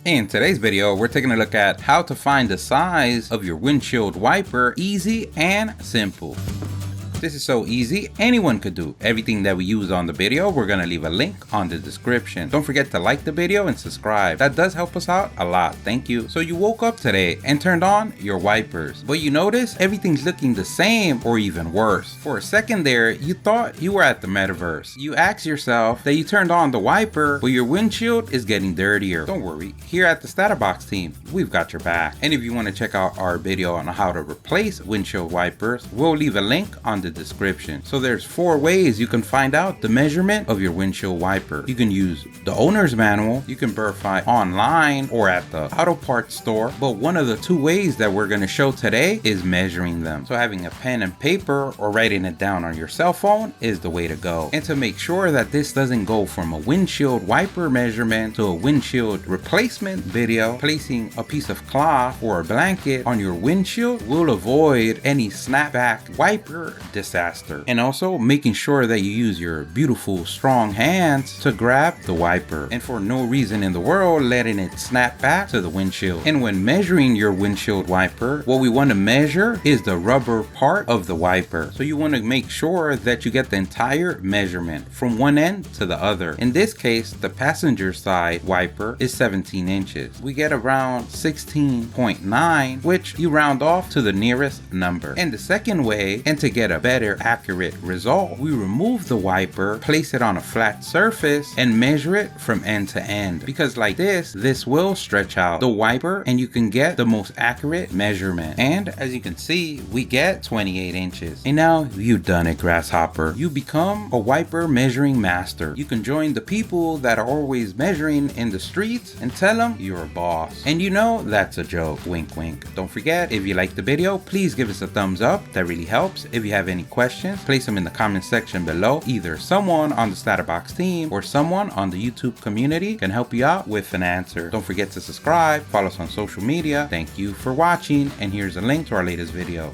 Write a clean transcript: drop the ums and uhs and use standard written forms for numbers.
In today's video, we're taking a look at how to find the size of your windshield wiper easy and simple. This is so easy, anyone could do. Everything that we use on the video, we're gonna leave a link on the description. Don't forget to like the video and subscribe. That does help us out a lot, thank you. So you woke up today and turned on your wipers, but you notice everything's looking the same or even worse. For a second there, you thought you were at the metaverse. You asked yourself that you turned on the wiper, but your windshield is getting dirtier. Don't worry, here at the StatUpBox team, we've got your back. And if you wanna check out our video on how to replace windshield wipers, we'll leave a link on the description. So there's 4 ways you can find out the measurement of your windshield wiper. You can use the owner's manual, you can verify online or at the auto parts store, but one of the 2 ways that we're going to show today is measuring them. So having a pen and paper or writing it down on your cell phone is the way to go. And to make sure that this doesn't go from a windshield wiper measurement to a windshield replacement video, placing a piece of cloth or a blanket on your windshield will avoid any snapback wiper disaster, and also making sure that you use your beautiful strong hands to grab the wiper and for no reason in the world letting it snap back to the windshield. And when measuring your windshield wiper, what we want to measure is the rubber part of the wiper. So you want to make sure that you get the entire measurement from one end to the other. In this case, the passenger side wiper is 17 inches. We get around 16.9, which you round off to the nearest number. And the second way, and to get a better accurate result, we remove the wiper, place it on a flat surface and measure it from end to end, because like this will stretch out the wiper and you can get the most accurate measurement. And as you can see, we get 28 inches. And now you've done it, grasshopper. You become a wiper measuring master. You can join the people that are always measuring in the streets and tell them you're a boss. And you know that's a joke, wink wink. Don't forget, if you like the video, please give us a thumbs up, that really helps. If you have any questions, place them in the comment section below. Either someone on the StatUpBox team or someone on the YouTube community can help you out with an answer. Don't forget to subscribe, follow us on social media. Thank you for watching, and here's a link to our latest video.